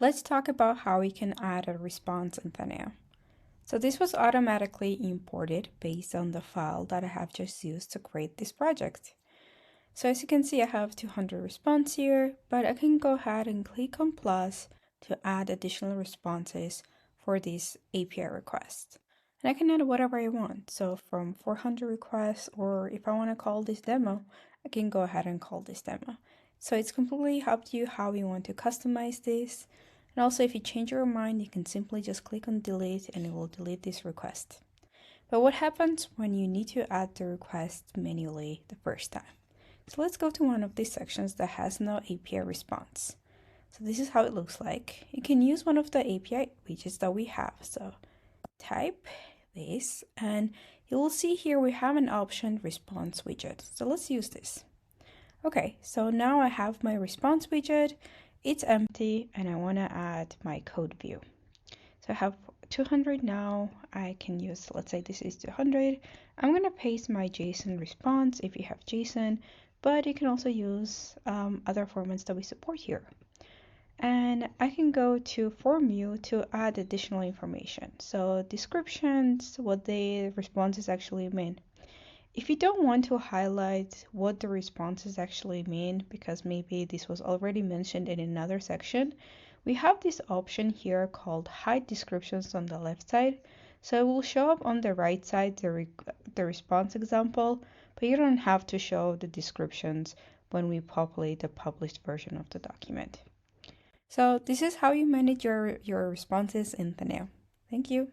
Let's talk about how we can add a response in Theneo. So this was automatically imported based on the file that I have just used to create this project. So as you can see, I have 200 response here, but I can go ahead and click on plus to add additional responses for this API request. And I can add whatever I want. So from 400 requests, or if I want to call this demo, I can go ahead and call this demo. So it's completely up to you how you want to customize this. And also if you change your mind, you can simply just click on delete and it will delete this request. But what happens when you need to add the request manually the first time? So let's go to one of these sections that has no API response. So this is how it looks like. You can use one of the API widgets that we have. So type this and you will see here we have an option response widget. So let's use this. Okay, so now I have my response widget. It's empty and I want to add my code view. So I have 200 now. I can use, let's say this is 200. I'm going to paste my JSON response if you have JSON, but you can also use other formats that we support here. And I can go to form view to add additional information. So descriptions, what the responses actually mean. If you don't want to highlight what the responses actually mean, because maybe this was already mentioned in another section, we have this option here called hide descriptions on the left side. So it will show up on the right side the response example, but you don't have to show the descriptions when we populate the published version of the document. So this is how you manage your responses in Theneo. Thank you.